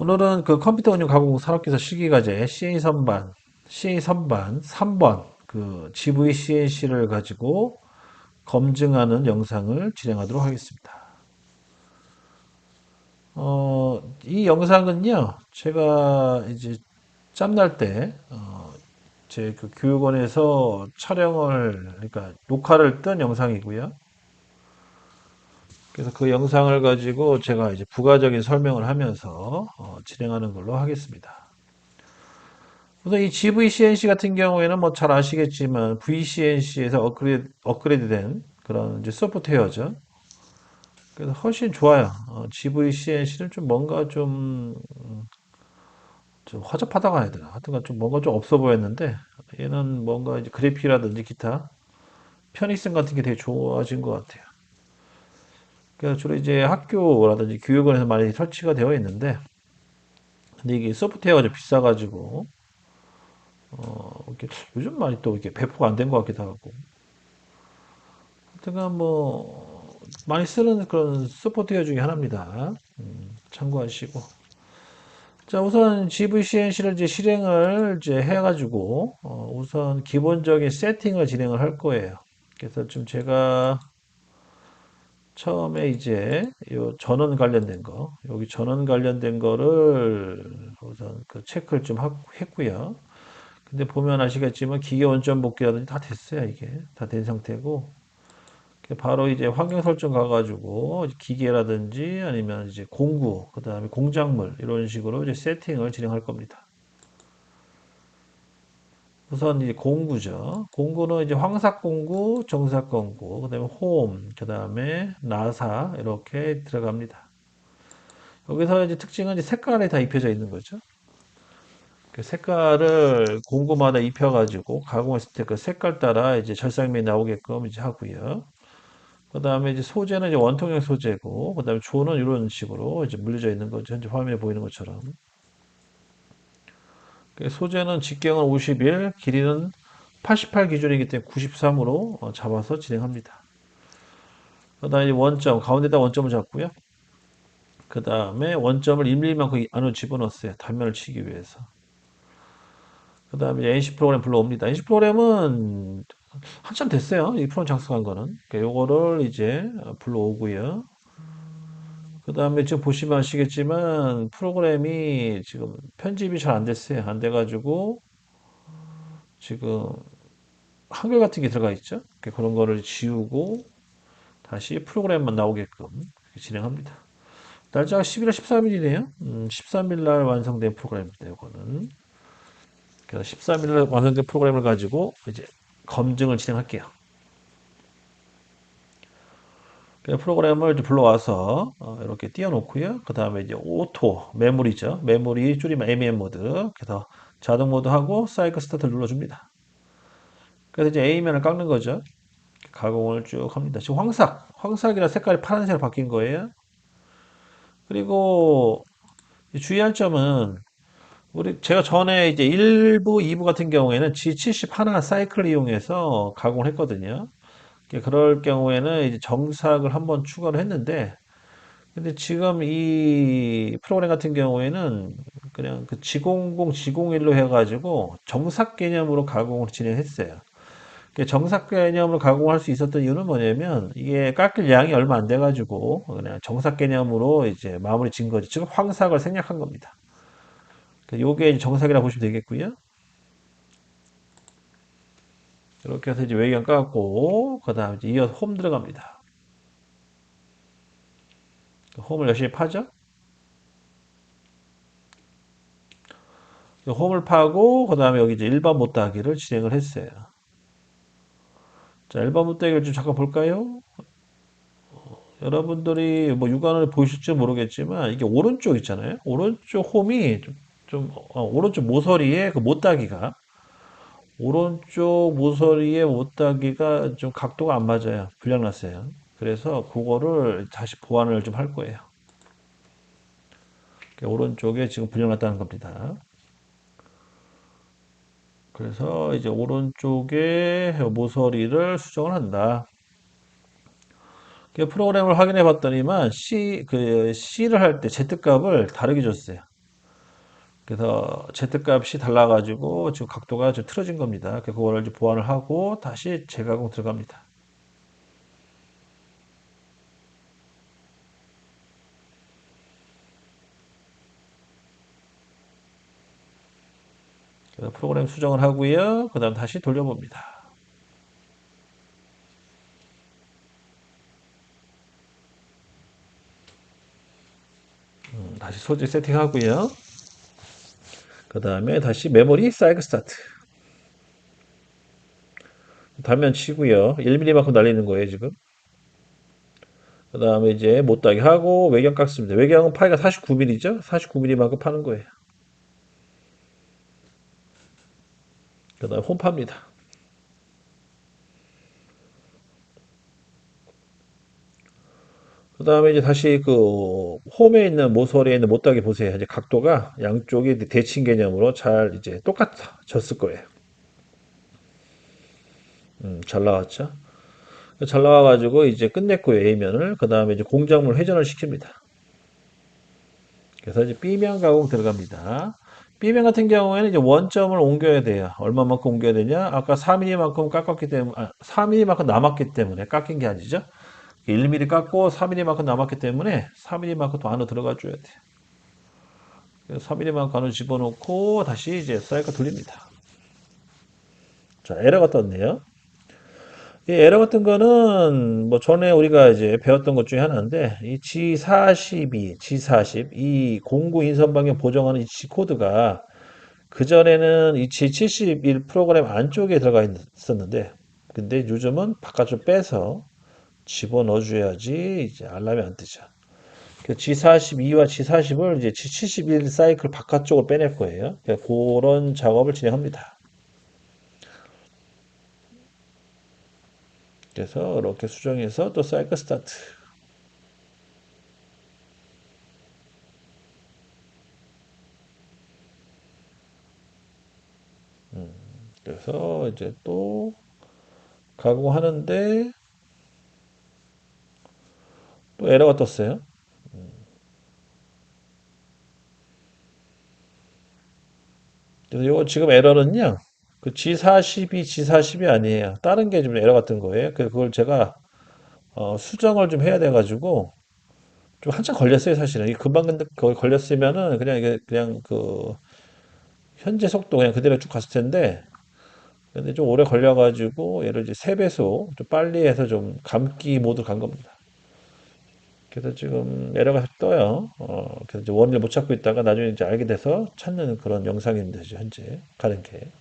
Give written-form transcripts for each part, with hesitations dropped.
오늘은 그 컴퓨터 운용 가공 산업기술 실기과제 CA 선반 3번 그 GVCNC를 가지고 검증하는 영상을 진행하도록 하겠습니다. 이 영상은요, 제가 이제 짬날 때, 제 그 교육원에서 그러니까 녹화를 뜬 영상이고요. 그래서 그 영상을 가지고 제가 이제 부가적인 설명을 하면서 진행하는 걸로 하겠습니다. 우선 이 GVCNC 같은 경우에는 뭐 잘 아시겠지만 VCNC에서 업그레이드된 그런 이제 소프트웨어죠. 그래서 훨씬 좋아요. GVCNC는 좀 뭔가 좀 허접하다고 해야 되나. 하여튼간 좀 뭔가 좀 없어 보였는데 얘는 뭔가 이제 그래픽이라든지 기타 편의성 같은 게 되게 좋아진 것 같아요. 그래서 주로 이제 학교라든지 교육원에서 많이 설치가 되어 있는데 근데 이게 소프트웨어가 좀 비싸가지고 이렇게 요즘 많이 또 이렇게 배포가 안 된 것 같기도 하고 하여튼간 뭐 많이 쓰는 그런 소프트웨어 중에 하나입니다. 참고하시고. 자, 우선 GVCNC를 이제 실행을 이제 해가지고, 우선 기본적인 세팅을 진행을 할 거예요. 그래서 좀 제가 처음에 이제 요 전원 관련된 거, 여기 전원 관련된 거를 우선 그 체크를 좀 했고요. 근데 보면 아시겠지만 기계 원점 복귀라든지 다 됐어요, 이게. 다 된 상태고. 바로 이제 환경 설정 가가지고 기계라든지 아니면 이제 공구, 그 다음에 공작물 이런 식으로 이제 세팅을 진행할 겁니다. 우선 이제 공구죠. 공구는 이제 황삭 공구, 정삭 공구, 그 다음에 홈, 그 다음에 나사 이렇게 들어갑니다. 여기서 이제 특징은 이제 색깔이 다 입혀져 있는 거죠. 그 색깔을 공구마다 입혀가지고 가공했을 때 그 색깔 따라 이제 절삭면이 나오게끔 이제 하고요. 그 다음에 이제 소재는 이제 원통형 소재고, 그 다음에 조는 이런 식으로 이제 물려져 있는 거죠. 현재 화면에 보이는 것처럼. 그 소재는 직경은 51, 길이는 88 기준이기 때문에 93으로 잡아서 진행합니다. 그 다음에 원점, 가운데다 원점을 잡고요. 그 다음에 원점을 1mm만큼 안으로 집어넣었어요. 단면을 치기 위해서. 그 다음에 NC 프로그램 불러옵니다. NC 프로그램은 한참 됐어요. 이 프로그램 작성한 거는. 그러니까 요거를 이제 불러오고요. 그 다음에 지금 보시면 아시겠지만 프로그램이 지금 편집이 잘 안 됐어요. 안 돼가지고 지금 한글 같은 게 들어가 있죠. 그런 거를 지우고 다시 프로그램만 나오게끔 진행합니다. 날짜가 11월 13일이네요. 13일 날 완성된 프로그램입니다. 이거는. 그래서 13일 날 완성된 프로그램을 가지고 이제 검증을 진행할게요. 그 프로그램을 이제 불러와서 이렇게 띄워놓고요. 그 다음에 이제 오토 메모리죠. 메모리 줄이면 MEM 모드. 그래서 자동 모드 하고 사이클 스타트를 눌러줍니다. 그래서 이제 A면을 깎는 거죠. 가공을 쭉 합니다. 지금 황삭이라 색깔이 파란색으로 바뀐 거예요. 그리고 주의할 점은 제가 전에 이제 1부, 2부 같은 경우에는 G70 하나 사이클을 이용해서 가공을 했거든요. 그럴 경우에는 이제 정삭을 한번 추가를 했는데 근데 지금 이 프로그램 같은 경우에는 그냥 그 G00, G01로 해가지고 정삭 개념으로 가공을 진행했어요. 정삭 개념으로 가공할 수 있었던 이유는 뭐냐면 이게 깎일 양이 얼마 안 돼가지고 그냥 정삭 개념으로 이제 마무리 진 거지. 지금 황삭을 생략한 겁니다. 요게 정삭이라고 보시면 되겠고요. 이렇게 해서 이제 외경 깎고 그 다음에 이어서 홈 들어갑니다. 홈을 열심히 파죠. 홈을 파고 그 다음에 여기 이제 일반 못따기를 진행을 했어요. 자, 일반 못따기를 좀 잠깐 볼까요? 여러분들이 뭐 육안으로 보실지 모르겠지만 이게 오른쪽 있잖아요. 오른쪽 홈이 오른쪽 모서리에 그 못따기가 오른쪽 모서리에 못따기가 좀 각도가 안 맞아요. 불량 났어요. 그래서 그거를 다시 보완을 좀 할 거예요. 오른쪽에 지금 불량 났다는 겁니다. 그래서 이제 오른쪽에 모서리를 수정을 한다. 프로그램을 확인해 봤더니만 C를 할 때 Z값을 다르게 줬어요. 그래서 Z값이 달라가지고 지금 각도가 좀 틀어진 겁니다. 그래서 그거를 이제 보완을 하고 다시 재가공 들어갑니다. 그래서 프로그램 수정을 하고요. 그 다음 다시 돌려봅니다. 다시 소재 세팅하고요. 그 다음에 다시 메모리 사이클 스타트. 단면 치고요. 1mm만큼 날리는 거예요, 지금. 그 다음에 이제 못따기 하고 외경 깎습니다. 외경은 파이가 49mm죠? 49mm만큼 파는 거예요. 그 다음에 홈파입니다. 그 다음에 이제 다시 그 홈에 있는 모서리에 있는 못따기 보세요. 이제 각도가 양쪽이 대칭 개념으로 잘 이제 똑같아졌을 거예요. 잘 나왔죠? 잘 나와가지고 이제 끝냈고요. A면을. 그 다음에 이제 공작물 회전을 시킵니다. 그래서 이제 B면 가공 들어갑니다. B면 같은 경우에는 이제 원점을 옮겨야 돼요. 얼마만큼 옮겨야 되냐? 아까 4mm만큼 깎았기 때문에, 4mm만큼 남았기 때문에 깎인 게 아니죠. 1mm 깎고 4mm만큼 남았기 때문에 4mm만큼 또 안으로 들어가 줘야 돼요. 그래서 4mm만큼 안으로 집어넣고 다시 이제 사이클 돌립니다. 자, 에러가 떴네요. 이 에러 같은 거는 뭐 전에 우리가 이제 배웠던 것 중에 하나인데 이 G42, 이 공구 인선 방향 보정하는 이 G 코드가 그전에는 이 G71 프로그램 안쪽에 들어가 있었는데 근데 요즘은 바깥으로 빼서 집어넣어 줘야지 이제 알람이 안 뜨죠. 그 G42와 G40을 이제 G71 사이클 바깥쪽으로 빼낼 거예요. 그러니까 그런 작업을 진행합니다. 그래서 이렇게 수정해서 또 사이클 스타트. 그래서 이제 또 가공하는데 또 에러가 떴어요. 그래서 이거 지금 에러는요. 그 G40이 아니에요. 다른 게 좀 에러가 뜬 거예요. 그걸 제가 수정을 좀 해야 돼가지고 좀 한참 걸렸어요, 사실은. 이 금방 근데 거의 걸렸으면은 그냥 이게 그냥 그 현재 속도 그냥 그대로 쭉 갔을 텐데 근데 좀 오래 걸려가지고 얘를 이제 3배속 좀 빨리 해서 좀 감기 모드 간 겁니다. 그래서 지금 에러가 떠요. 그래서 이제 원인을 못 찾고 있다가 나중에 이제 알게 돼서 찾는 그런 영상입니다. 이제 현재 가는 게.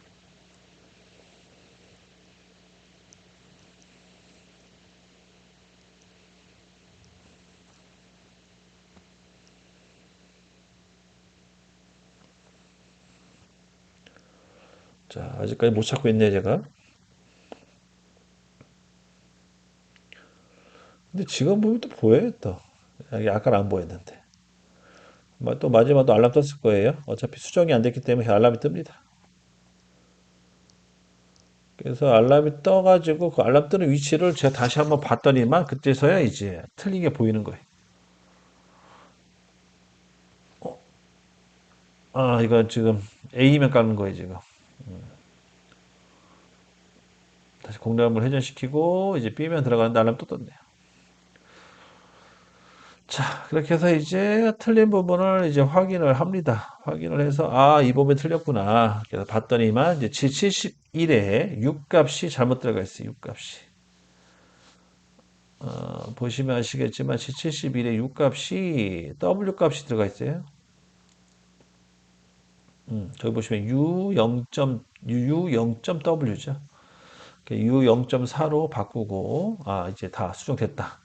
자, 아직까지 못 찾고 있네요, 제가. 근데 지금 보면 또 보여요, 또. 아까는 안 보였는데. 또 마지막도 알람 떴을 거예요. 어차피 수정이 안 됐기 때문에 알람이 뜹니다. 그래서 알람이 떠가지고 그 알람 뜨는 위치를 제가 다시 한번 봤더니만 그때서야 이제 틀린 게 보이는 거예요. 이거 지금 A면 까는 거예요, 지금. 다시 공략을 회전시키고 이제 B면 들어가는데 알람 또 떴네요. 자, 그렇게 해서 이제 틀린 부분을 이제 확인을 합니다. 확인을 해서, 이 부분이 틀렸구나. 그래서 봤더니만 이제 G71에 6값이 잘못 들어가 있어요. 6값이. 보시면 아시겠지만 G71에 6값이 W 값이 들어가 있어요. 저기 보시면 U0.W죠. U0.4로 바꾸고, 이제 다 수정됐다.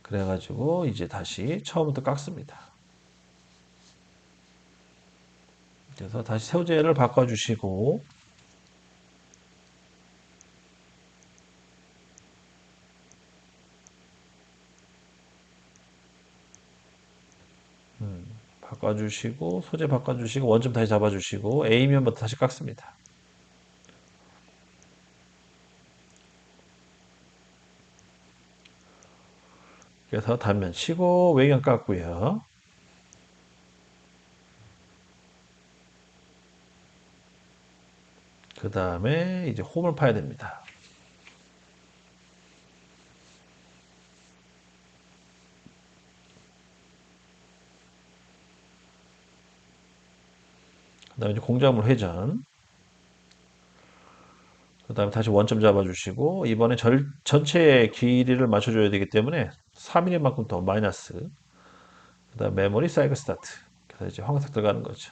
그래가지고 이제 다시 처음부터 깎습니다. 그래서 다시 소재를 바꿔주시고, 바꿔주시고, 소재 바꿔주시고, 원점 다시 잡아주시고, A면부터 다시 깎습니다. 그래서 단면 치고, 외경 깎고요. 그 다음에 이제 홈을 파야 됩니다. 그 다음에 이제 공작물 회전. 그 다음에 다시 원점 잡아주시고, 이번에 전체 길이를 맞춰줘야 되기 때문에 3mm만큼 더 마이너스. 그 다음 메모리 사이클 스타트. 그래서 이제 황색 들어가는 거죠.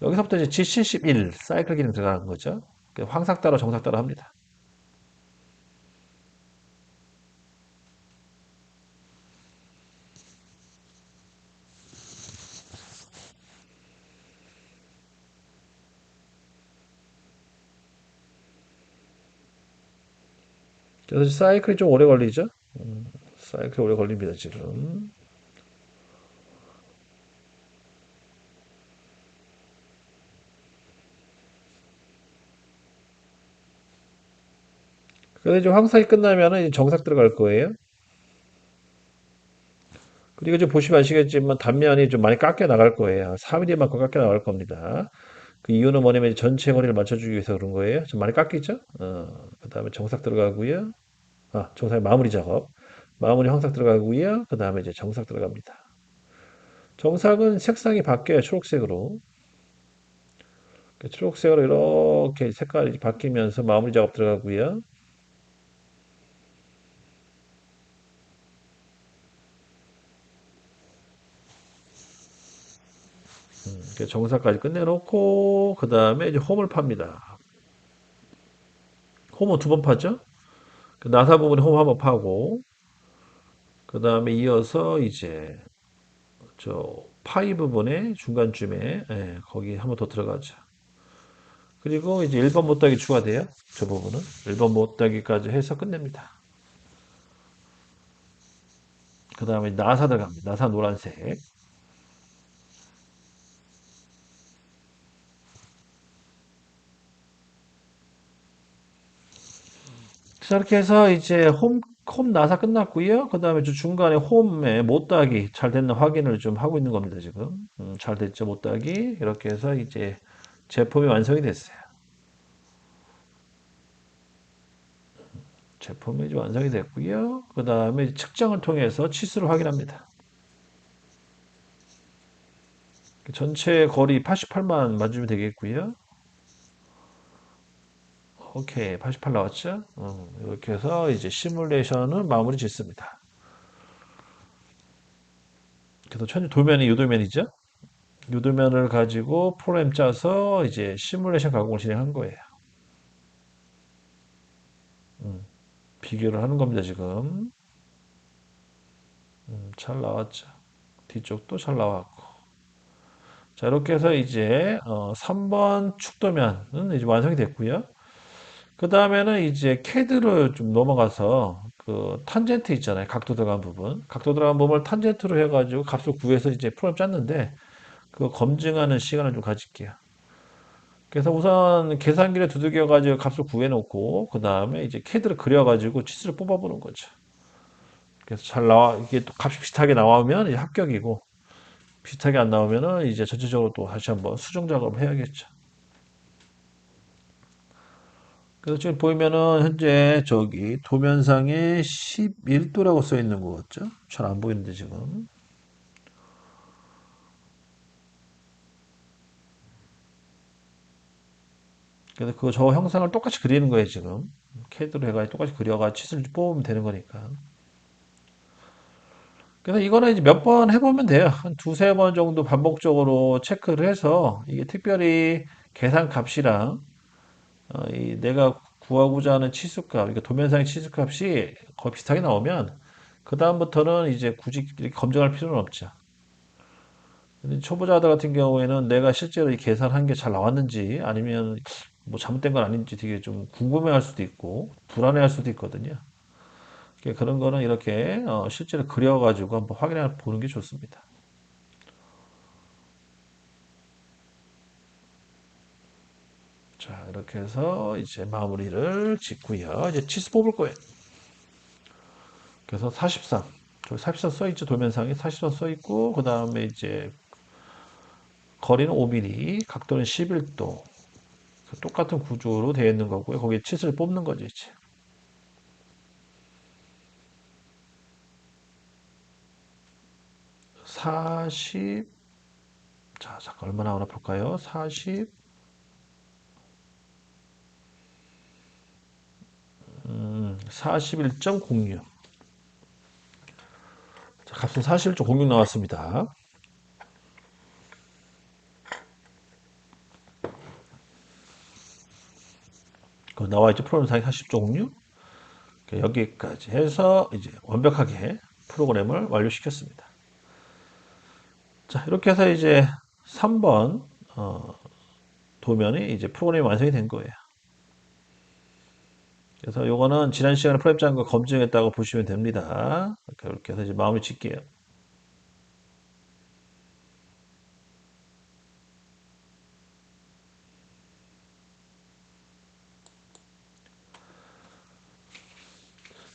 여기서부터 이제 G71 사이클 기능 들어가는 거죠. 황삭 따로 정삭 따로 합니다. 그래서 사이클이 좀 오래 걸리죠. 사이클이 오래 걸립니다, 지금. 그래서 이제 황삭이 끝나면은 이제 정삭 들어갈 거예요. 그리고 지금 보시면 아시겠지만 단면이 좀 많이 깎여 나갈 거예요. 4mm만큼 깎여 나갈 겁니다. 그 이유는 뭐냐면 전체 거리를 맞춰주기 위해서 그런 거예요. 좀 많이 깎이죠? 그 다음에 정삭 들어가고요. 정삭 마무리 작업. 마무리 황삭 들어가고요. 그 다음에 이제 정삭 들어갑니다. 정삭은 색상이 바뀌어요. 초록색으로. 초록색으로 이렇게 색깔이 바뀌면서 마무리 작업 들어가고요. 정사까지 끝내놓고 그 다음에 이제 홈을 팝니다. 홈은 두 번 파죠. 그 나사 부분에 홈 한번 파고 그 다음에 이어서 이제 저 파이 부분에 중간쯤에 거기 한번 더 들어가죠. 그리고 이제 1번 못따기 추가돼요. 저 부분은 1번 못따기까지 해서 끝냅니다. 그 다음에 나사 들어갑니다. 나사 노란색. 자, 이렇게 해서 이제 홈 나사 끝났고요. 그 다음에 중간에 홈에 못따기 잘 됐나 확인을 좀 하고 있는 겁니다, 지금. 잘 됐죠, 못따기. 이렇게 해서 이제 제품이 완성이 됐어요. 제품이 이제 완성이 됐고요. 그 다음에 측정을 통해서 치수를 확인합니다. 전체 거리 88만 맞으면 되겠고요. 오케이, 88 나왔죠? 이렇게 해서 이제 시뮬레이션을 마무리 짓습니다. 그래서 도면이 요도면이죠? 요도면을 가지고 프로그램 짜서 이제 시뮬레이션 가공을 진행한 거예요. 비교를 하는 겁니다, 지금. 잘 나왔죠. 뒤쪽도 잘 나왔고. 자, 이렇게 해서 이제 3번 축도면은 이제 완성이 됐고요. 그 다음에는 이제 캐드를 좀 넘어가서 그 탄젠트 있잖아요. 각도 들어간 부분. 각도 들어간 부분을 탄젠트로 해가지고 값을 구해서 이제 프로그램 짰는데 그거 검증하는 시간을 좀 가질게요. 그래서 우선 계산기를 두들겨가지고 값을 구해놓고 그 다음에 이제 캐드를 그려가지고 치수를 뽑아보는 거죠. 그래서 잘 나와 이게 또 값이 비슷하게 나오면 이제 합격이고 비슷하게 안 나오면은 이제 전체적으로 또 다시 한번 수정 작업을 해야겠죠. 그래서 지금 보이면은 현재 저기 도면상에 11도라고 써 있는 거 같죠? 잘 안 보이는데 지금. 그래서 그 저 형상을 똑같이 그리는 거예요 지금. 캐드로 해가지고 똑같이 그려가 치수를 뽑으면 되는 거니까. 그래서 이거는 이제 몇 번 해보면 돼요. 한 두세 번 정도 반복적으로 체크를 해서 이게 특별히 계산 값이랑 이 내가 구하고자 하는 치수값, 그러니까 도면상의 치수값이 거의 비슷하게 나오면 그 다음부터는 이제 굳이 이렇게 검증할 필요는 없죠. 근데 초보자들 같은 경우에는 내가 실제로 이 계산한 게 잘 나왔는지 아니면 뭐 잘못된 건 아닌지 되게 좀 궁금해할 수도 있고 불안해할 수도 있거든요. 그런 거는 이렇게 실제로 그려가지고 한번 확인해 보는 게 좋습니다. 자, 이렇게 해서 이제 마무리를 짓고요. 이제 치수 뽑을 거예요. 그래서 43. 저기 43 써있죠. 도면상에 43 써있고, 그 다음에 이제 거리는 5mm, 각도는 11도, 똑같은 구조로 되어 있는 거고요. 거기에 칫을 뽑는 거죠, 이제. 40, 자, 잠깐 얼마 나오나 볼까요? 40, 41.06. 자, 값은 41.06 나왔습니다. 그 나와 있죠? 프로그램 상이 40.06. 여기까지 해서 이제 완벽하게 프로그램을 완료시켰습니다. 자, 이렇게 해서 이제 3번 도면이 이제 프로그램이 완성이 된 거예요. 그래서 요거는 지난 시간에 프로그램 짠 거 검증했다고 보시면 됩니다. 이렇게 해서 이제 마무리 짓게요.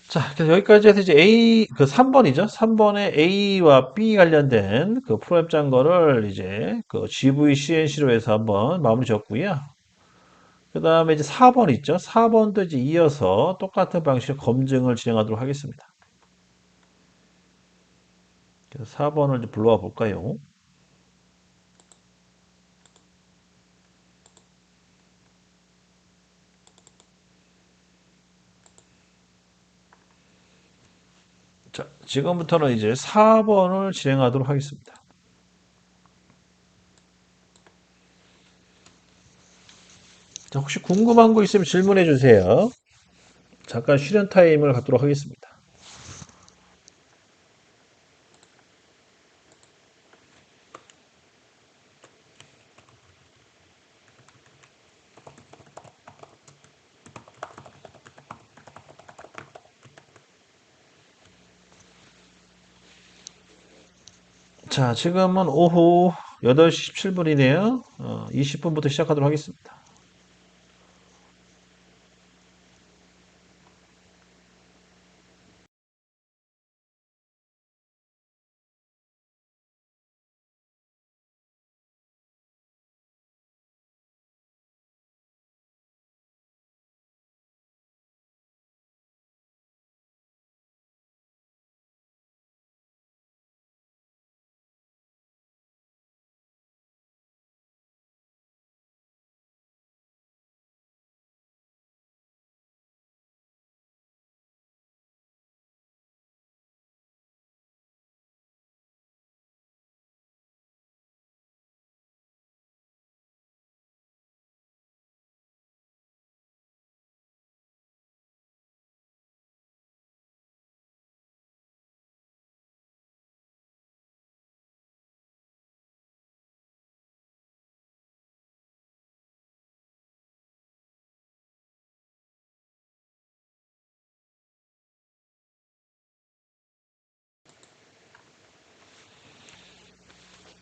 자, 그래서 여기까지 해서 이제 A, 그 3번이죠. 3번에 A와 B 관련된 그 프로그램 짠 거를 이제 그 GVCNC로 해서 한번 마무리 지었고요. 그 다음에 이제 4번 있죠. 4번도 이제 이어서 똑같은 방식으로 검증을 진행하도록 하겠습니다. 그래서 4번을 이제 불러와 볼까요? 자, 지금부터는 이제 4번을 진행하도록 하겠습니다. 자, 혹시 궁금한 거 있으면 질문해 주세요. 잠깐 쉬는 타임을 갖도록 하겠습니다. 자, 지금은 오후 8시 17분이네요. 20분부터 시작하도록 하겠습니다.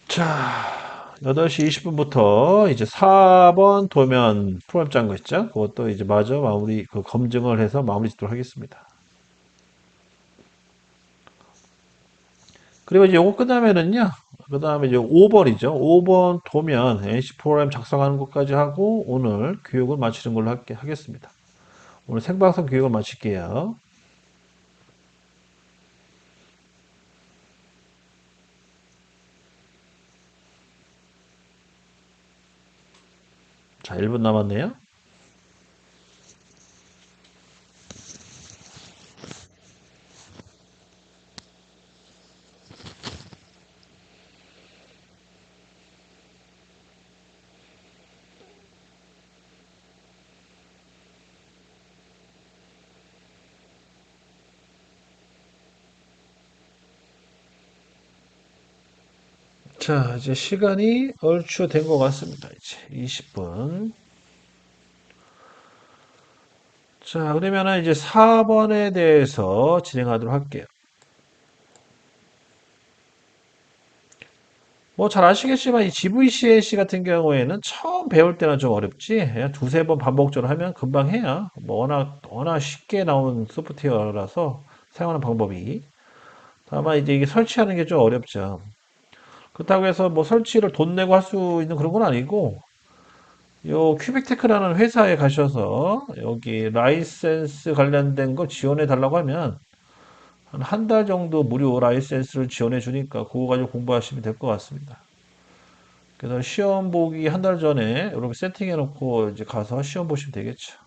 자, 8시 20분부터 이제 4번 도면 프로그램 짠 거 있죠? 그것도 이제 마저 마무리, 그 검증을 해서 마무리 짓도록 하겠습니다. 그리고 이제 요거 끝나면은요, 그 다음에 이제 5번이죠. 5번 도면 NC 프로그램 작성하는 것까지 하고 오늘 교육을 마치는 걸로 하겠습니다. 오늘 생방송 교육을 마칠게요. 자, 1분 남았네요. 자, 이제 시간이 얼추 된 것 같습니다. 이제 20분. 자, 그러면은 이제 4번에 대해서 진행하도록 할게요. 뭐 잘 아시겠지만 이 GVCNC 같은 경우에는 처음 배울 때는 좀 어렵지. 그냥 두세 번 반복적으로 하면 금방 해요. 뭐 워낙 쉽게 나온 소프트웨어라서 사용하는 방법이. 다만 이제 이게 설치하는 게 좀 어렵죠. 그렇다고 해서 뭐 설치를 돈 내고 할 수 있는 그런 건 아니고 요 큐빅테크라는 회사에 가셔서 여기 라이센스 관련된 거 지원해 달라고 하면 한 달 정도 무료 라이센스를 지원해 주니까 그거 가지고 공부하시면 될 것 같습니다. 그래서 시험 보기 한 달 전에 이렇게 세팅해 놓고 이제 가서 시험 보시면 되겠죠.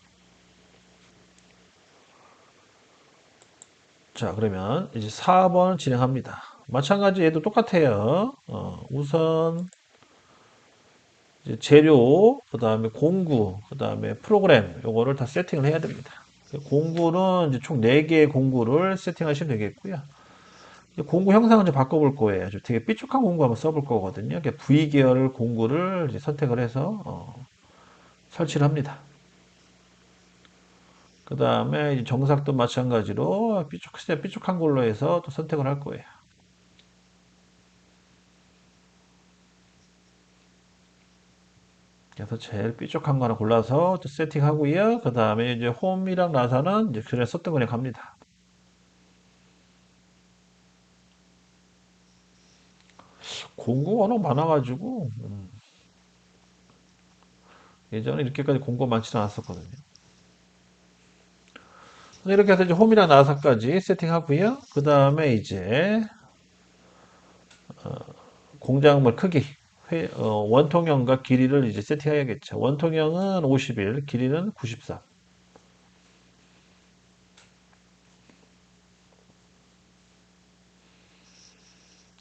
자, 그러면 이제 4번 진행합니다. 마찬가지 얘도 똑같아요. 우선 이제 재료, 그 다음에 공구, 그 다음에 프로그램, 요거를 다 세팅을 해야 됩니다. 공구는 이제 총 4개의 공구를 세팅하시면 되겠고요. 공구 형상을 좀 바꿔볼 거예요. 좀 되게 삐죽한 공구 한번 써볼 거거든요. V 계열 공구를 이제 선택을 해서 설치를 합니다. 그 다음에 정삭도 마찬가지로 삐죽한 걸로 해서 또 선택을 할 거예요. 그래서 제일 삐죽한 거 하나 골라서 또 세팅하고요. 그 다음에 이제 홈이랑 나사는 이제 그래 썼던 거에 갑니다. 공구가 워낙 많아가지고 예전에 이렇게까지 공구가 많지는 않았었거든요. 이렇게 해서 이제 홈이랑 나사까지 세팅하고요. 그 다음에 이제 공작물 크기 원통형과 길이를 이제 세팅해야겠죠. 원통형은 51, 길이는 94.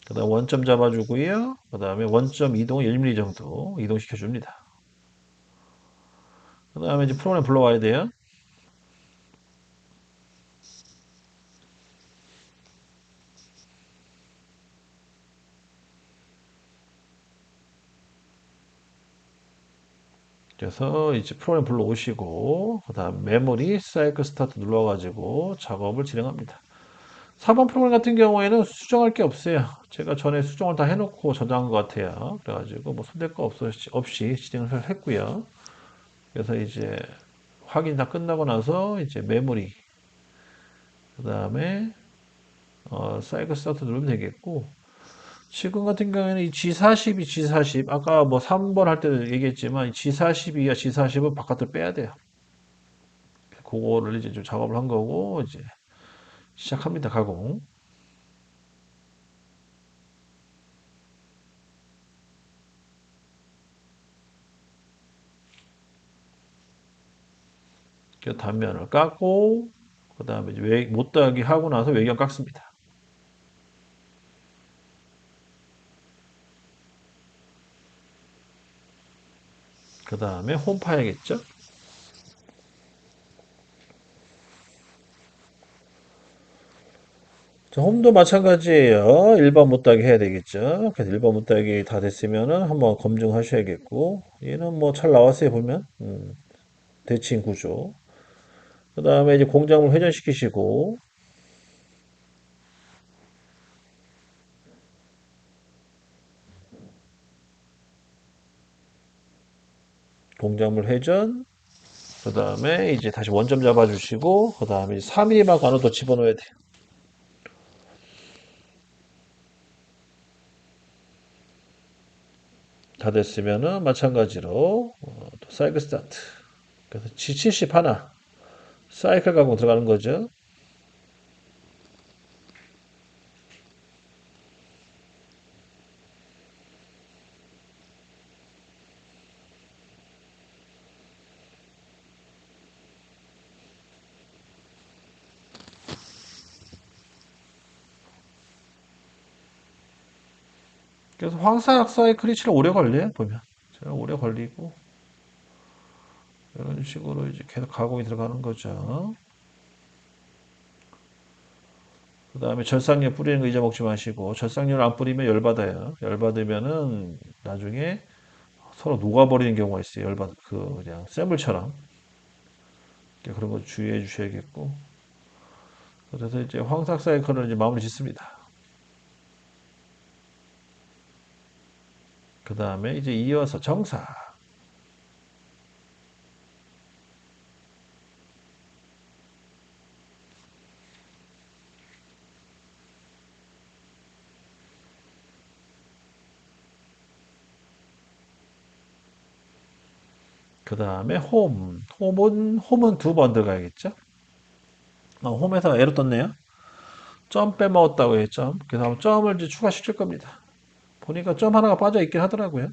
그 다음 원점 잡아주고요. 그 다음에 원점 이동 1mm 정도 이동시켜 줍니다. 그 다음에 이제 프로그램 불러와야 돼요. 그래서 이제 프로그램 불러오시고 그 다음 메모리 사이클 스타트 눌러가지고 작업을 진행합니다. 4번 프로그램 같은 경우에는 수정할 게 없어요. 제가 전에 수정을 다 해놓고 저장한 것 같아요. 그래가지고 뭐 손댈 거 없이 진행을 했고요. 그래서 이제 확인 다 끝나고 나서 이제 메모리 그 다음에 사이클 스타트 누르면 되겠고 지금 같은 경우에는 이 G40이 G40 아까 뭐 3번 할 때도 얘기했지만 G40이야 G40은 바깥으로 빼야 돼요. 그거를 이제 좀 작업을 한 거고 이제 시작합니다 가공. 그 단면을 깎고 그 다음에 이제 못따기 하고 나서 외경 깎습니다. 그 다음에 홈 파야겠죠? 자, 홈도 마찬가지예요. 일반 못따기 해야 되겠죠? 그래서 일반 못따기 다 됐으면은 한번 검증하셔야겠고 얘는 뭐 잘 나왔어요 보면 대칭 구조. 그 다음에 이제 공장을 회전시키시고 공작물 회전, 그 다음에 이제 다시 원점 잡아주시고, 그 다음에 3mm만 안으로 더 집어넣어야 돼요. 다 됐으면은 마찬가지로 또 사이클 스타트. 그래서 G70 하나 사이클 가공 들어가는 거죠. 그래서 황사약 사이클이 제일 오래 걸려요, 보면. 제일 오래 걸리고, 이런 식으로 이제 계속 가공이 들어가는 거죠. 그 다음에 절삭류 뿌리는 거 잊어먹지 마시고, 절삭류를 안 뿌리면 열받아요. 열받으면은 나중에 서로 녹아버리는 경우가 있어요. 그냥 샘물처럼. 그런 거 주의해 주셔야겠고. 그래서 이제 황삭 사이클을 이제 마무리 짓습니다. 그 다음에 이제 이어서 정사. 그 다음에 홈. 홈은 두 번 들어가야겠죠? 홈에서 에러 떴네요. 점 빼먹었다고 해요, 점. 그래서 한번 점을 이제 추가시킬 겁니다. 보니까 점 하나가 빠져 있긴 하더라고요.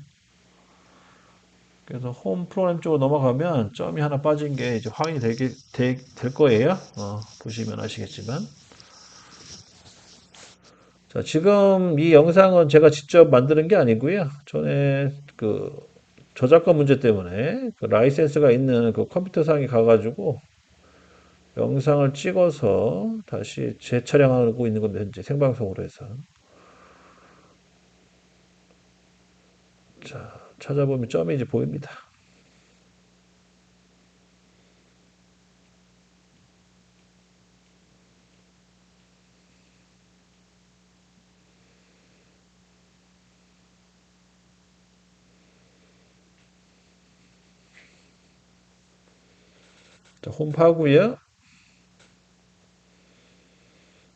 그래서 홈 프로그램 쪽으로 넘어가면 점이 하나 빠진 게 이제 확인이 될 거예요. 보시면 아시겠지만. 자, 지금 이 영상은 제가 직접 만드는 게 아니고요. 전에 그 저작권 문제 때문에 그 라이센스가 있는 그 컴퓨터상에 가가지고 영상을 찍어서 다시 재촬영하고 있는 겁니다. 현재 생방송으로 해서. 자, 찾아보면 점이 이제 보입니다. 자, 홈 파고요.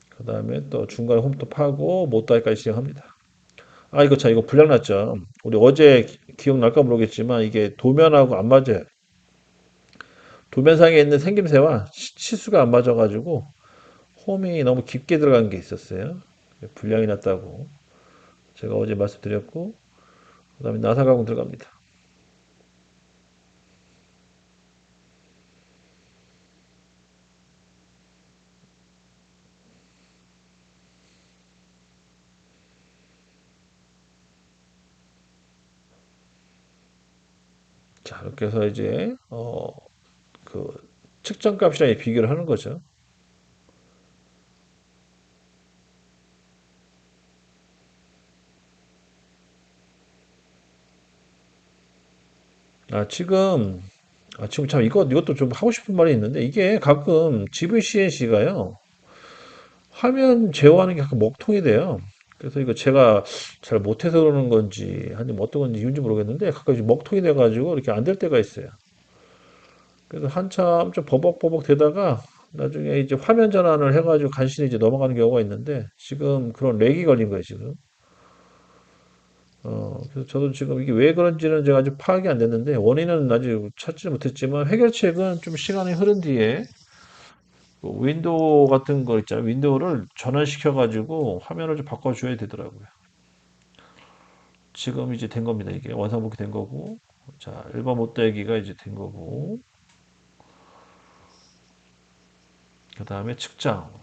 그 다음에 또 중간에 홈도 파고 못다이까지 진행합니다. 아, 이거 참, 이거 불량 났죠. 우리 어제 기억날까 모르겠지만 이게 도면하고 안 맞아요. 도면상에 있는 생김새와 치수가 안 맞아가지고 홈이 너무 깊게 들어간 게 있었어요. 불량이 났다고 제가 어제 말씀드렸고, 그 다음에 나사가공 들어갑니다. 자, 이렇게 해서 이제 그 측정값이랑 비교를 하는 거죠. 아, 지금 참 이것도 좀 하고 싶은 말이 있는데 이게 가끔 GVCNC가요. 화면 제어하는 게 가끔 먹통이 돼요. 그래서 이거 제가 잘 못해서 그러는 건지 아니면 어떤 건지 이유인지 모르겠는데 가끔 이제 먹통이 돼가지고 이렇게 안 될 때가 있어요. 그래서 한참 좀 버벅버벅 되다가 나중에 이제 화면 전환을 해가지고 간신히 이제 넘어가는 경우가 있는데 지금 그런 렉이 걸린 거예요, 지금. 그래서 저도 지금 이게 왜 그런지는 제가 아직 파악이 안 됐는데 원인은 아직 찾지 못했지만 해결책은 좀 시간이 흐른 뒤에 그 윈도우 같은 거 있잖아요. 윈도우를 전환시켜가지고 화면을 좀 바꿔줘야 되더라고요. 지금 이제 된 겁니다. 이게 원상복귀 된 거고. 자, 일반 못대기가 이제 된 거고. 그 다음에 측정.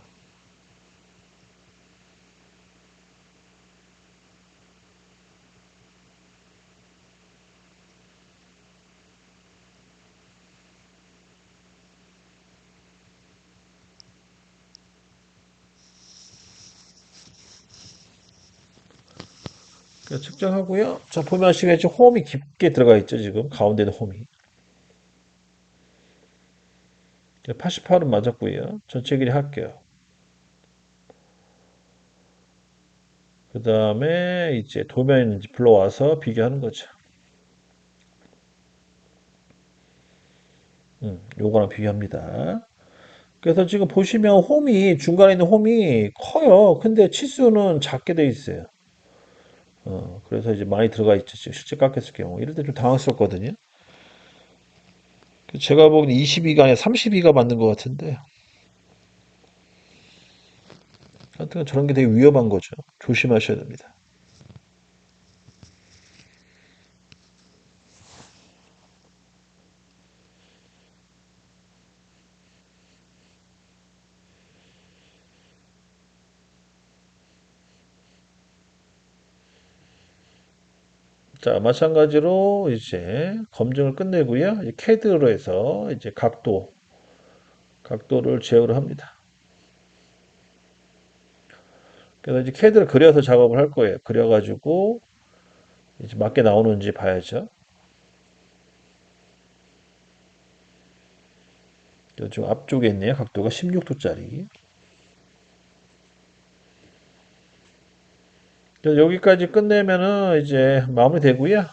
측정하고요. 자, 보면 아시겠지만 홈이 깊게 들어가 있죠. 지금 가운데는 홈이. 88은 맞았고요. 전체 길이 할게요. 그 다음에 이제 도면 이제 불러와서 비교하는 거죠. 요거랑 비교합니다. 그래서 지금 보시면 홈이 중간에 있는 홈이 커요. 근데 치수는 작게 돼 있어요. 그래서 이제 많이 들어가 있죠. 지금 실제 깎였을 경우. 이럴 때 좀 당황스럽거든요. 제가 보기엔 22가 아니라 32가 맞는 것 같은데. 하여튼 저런 게 되게 위험한 거죠. 조심하셔야 됩니다. 자, 마찬가지로 이제 검증을 끝내고요. 이제 캐드로 해서 이제 각도를 제어를 합니다. 그래서 이제 캐드를 그려서 작업을 할 거예요. 그려가지고 이제 맞게 나오는지 봐야죠. 좀 앞쪽에 있네요. 각도가 16도짜리. 여기까지 끝내면은 이제 마무리 되고요.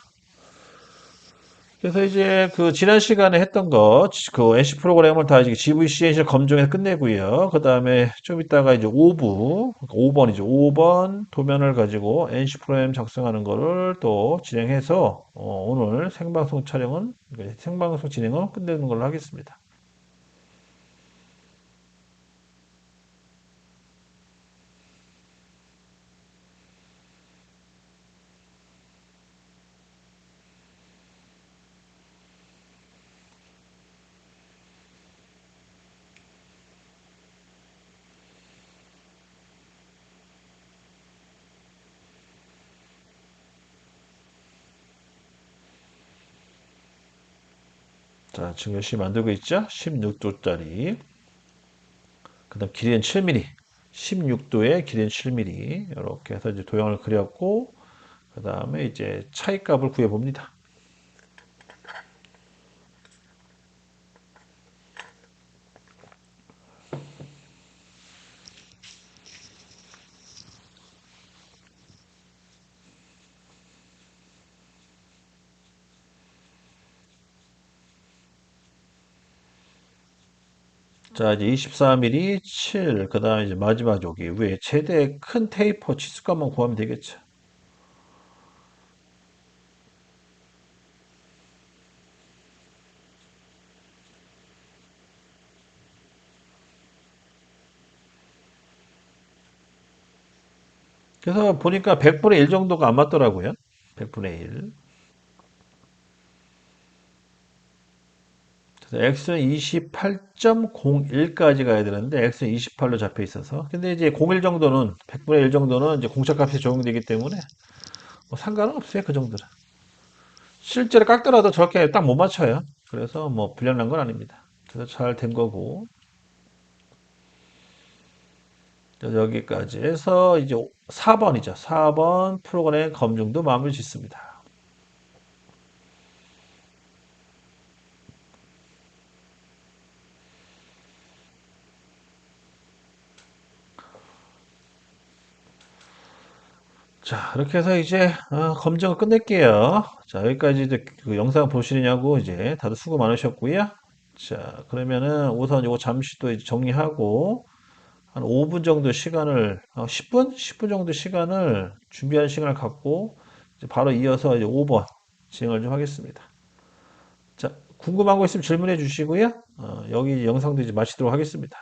그래서 이제 그 지난 시간에 했던 거, 그 NC 프로그램을 다 이제 GVCNC 검증해서 끝내고요. 그 다음에 좀 이따가 이제 5부, 5번이죠. 5번 도면을 가지고 NC 프로그램 작성하는 거를 또 진행해서 오늘 생방송 촬영은, 그러니까 생방송 진행은 끝내는 걸로 하겠습니다. 자, 지금 열심히 만들고 있죠? 16도짜리. 그 다음 길이는 7mm. 16도에 길이는 7mm. 이렇게 해서 이제 도형을 그렸고, 그 다음에 이제 차이값을 구해봅니다. 자, 이제 24mm 7, 그 다음에 이제 마지막 여기 위에 최대 큰 테이퍼 치수값만 구하면 되겠죠. 그래서 보니까 100분의 1 정도가 안 맞더라고요. 100분의 1. 그래서 x는 28.01까지 가야 되는데 x는 28로 잡혀 있어서. 근데 이제 01 정도는 100분의 1 정도는 이제 공차값이 적용되기 때문에 뭐 상관은 없어요. 그 정도는. 실제로 깎더라도 저렇게 딱 못 맞춰요. 그래서 뭐 불량난 건 아닙니다. 그래서 잘 된 거고. 여기까지 해서 이제 4번이죠. 4번 프로그램 검증도 마무리 짓습니다. 자, 이렇게 해서 이제 검증을 끝낼게요. 자, 여기까지 이제 그 영상 보시느냐고 이제 다들 수고 많으셨고요. 자, 그러면은 우선 이거 잠시 또 이제 정리하고 한 5분 정도 시간을 10분? 10분 정도 시간을 준비하는 시간을 갖고 이제 바로 이어서 이제 5번 진행을 좀 하겠습니다. 자, 궁금한 거 있으면 질문해 주시고요. 여기 영상도 이제 마치도록 하겠습니다.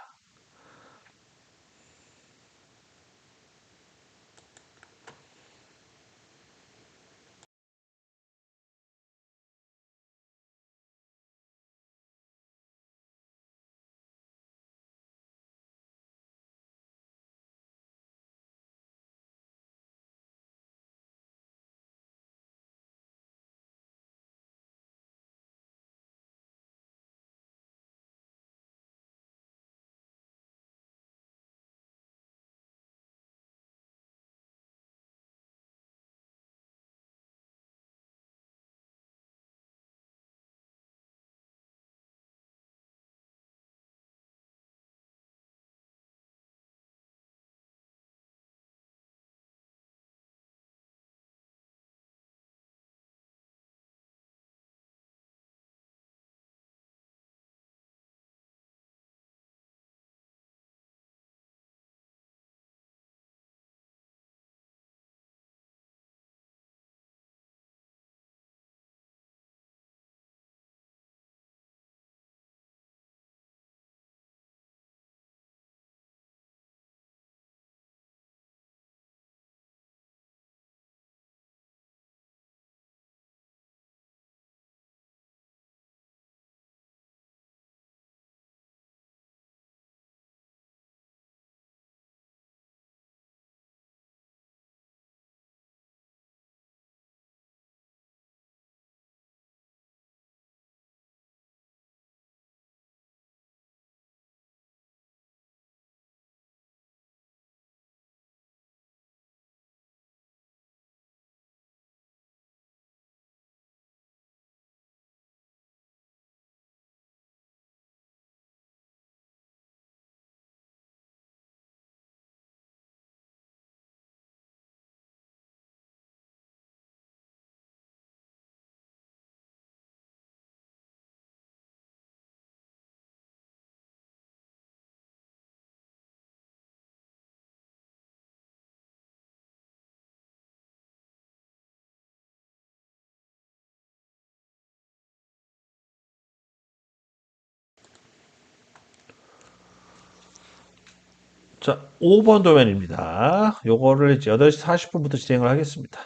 자, 5번 도면입니다. 요거를 이제 8시 40분부터 진행을 하겠습니다.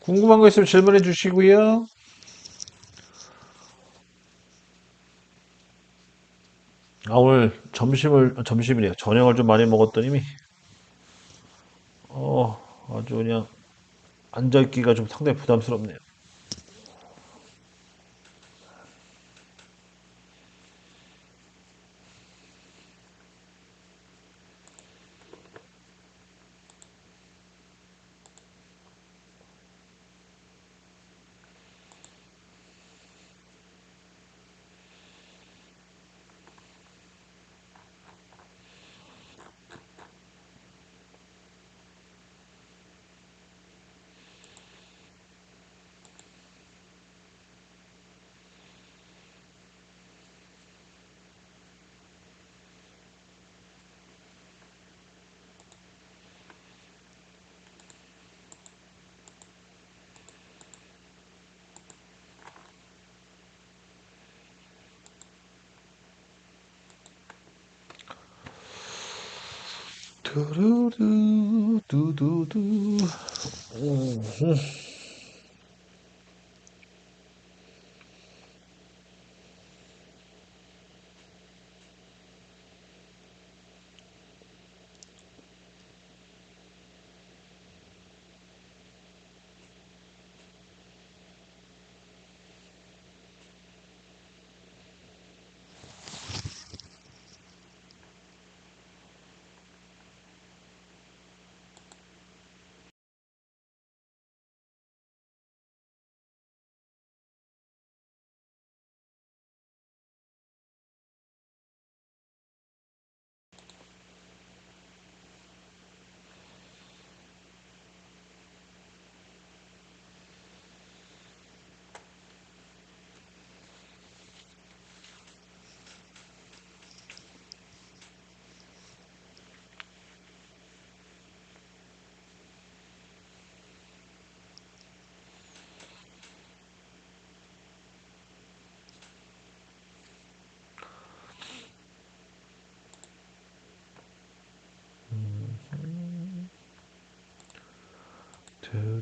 궁금한 거 있으면 질문해 주시고요. 오늘 점심이래요. 저녁을 좀 많이 먹었더니, 아주 그냥 앉아있기가 좀 상당히 부담스럽네요. 두루루, 두두두.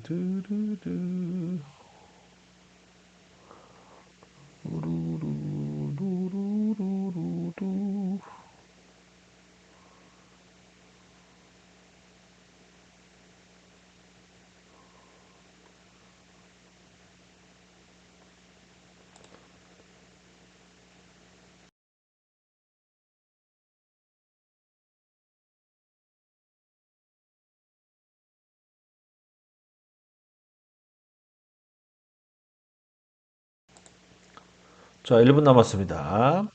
두두두두. 우루루루루루루루. 자, 1분 남았습니다.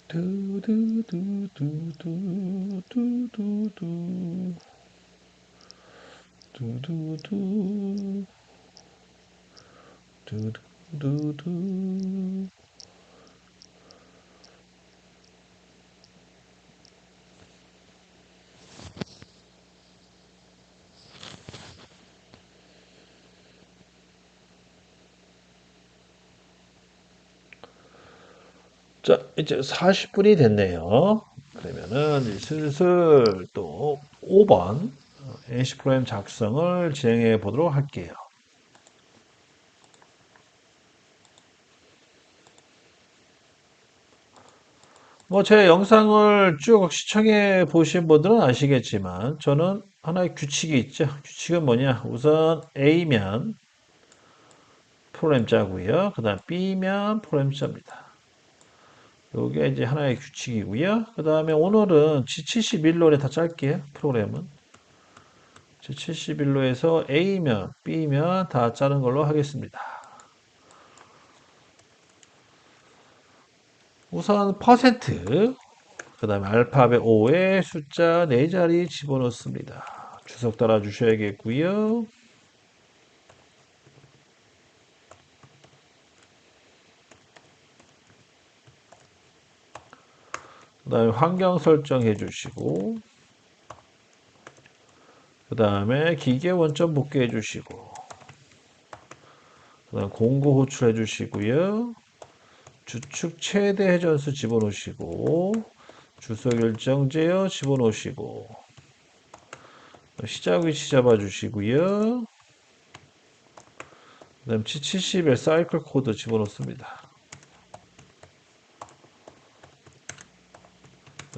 두두두두두두두두. 두두두. 두두두두. 자, 이제 40분이 됐네요. 그러면은 이제 슬슬 또 5번 AC 프로그램 작성을 진행해 보도록 할게요. 뭐 제 영상을 쭉 시청해 보신 분들은 아시겠지만 저는 하나의 규칙이 있죠. 규칙은 뭐냐? 우선 A면 프로그램 짜고요. 그다음 B면 프로그램 짭니다. 요게 이제 하나의 규칙이고요. 그다음에 오늘은 G71로에 다 짤게요. 프로그램은 G71로에서 A면 B면 다 짜는 걸로 하겠습니다. 우선 퍼센트, 그 다음에 알파벳 O에 숫자 4자리 집어넣습니다. 주석 따라 주셔야겠고요. 그 다음에 환경 설정해 주시고, 그 다음에 기계 원점 복귀해 주시고, 그 다음에 공구 호출해 주시고요. 주축 최대 회전수 집어넣으시고, 주석 일정 제어 집어넣으시고, 시작 위치 잡아주시고요. 그 다음 70에 사이클 코드 집어넣습니다.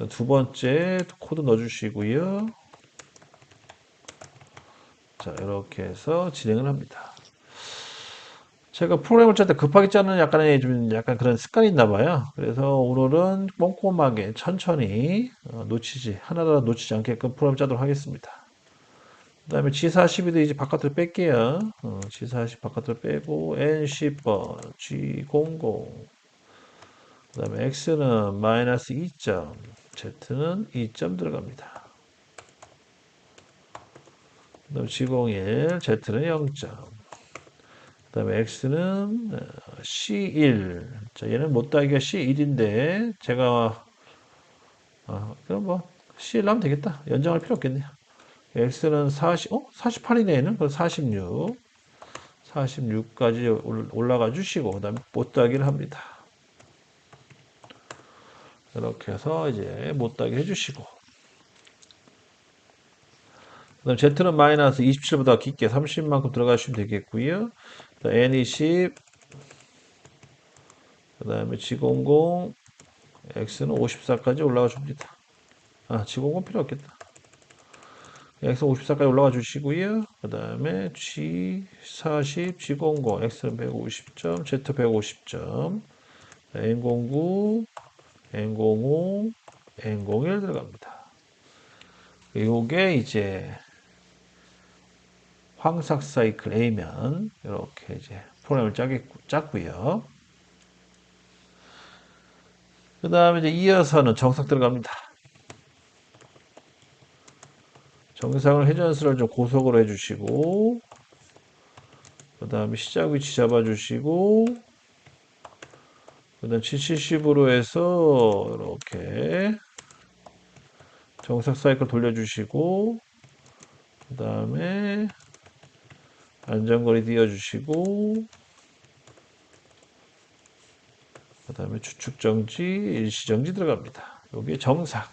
두 번째 코드 넣어주시고요. 자, 이렇게 해서 진행을 합니다. 제가 프로그램을 짤 때 급하게 짜는 약간 그런 습관이 있나 봐요. 그래서 오늘은 꼼꼼하게 천천히 하나도 놓치지 않게끔 프로그램 짜도록 하겠습니다. 그 다음에 G42도 이제 바깥으로 뺄게요. G40 바깥으로 빼고 N10번 G00, 그 다음에 X는 마이너스 2점, Z는 2점 들어갑니다. 그 다음에 G01, Z는 0점. 그 다음에 X는 C1. 자, 얘는 못다기가 C1인데, 제가, 그럼 뭐, C1 하면 되겠다. 연장할 필요 없겠네요. X는 48이네, 얘는. 그럼 46. 46까지 올라가 주시고, 그 다음에 못다기를 합니다. 이렇게 해서 이제 못다기 해주시고, 그 다음 Z는 마이너스 27보다 깊게 30만큼 들어가시면 되겠고요. N20, 그 다음에 G00, X는 54까지 올라가 줍니다. G00 필요 없겠다. X 54까지 올라가 주시고요. 그 다음에 G40, G00, X는 150점, Z 150점, N09, N05, N01 들어갑니다. 요게 이제 황삭 사이클 A면 이렇게 이제 프로그램을 짰고요. 그 다음에 이제 이어서는 정삭 들어갑니다. 정상을 회전수를 좀 고속으로 해주시고, 그 다음에 시작 위치 잡아주시고, 그 다음 770으로 해서 이렇게 정삭 사이클 돌려주시고, 그 다음에 안전거리 띄워주시고, 그 다음에 주축정지, 일시정지 들어갑니다. 여기에 정삭.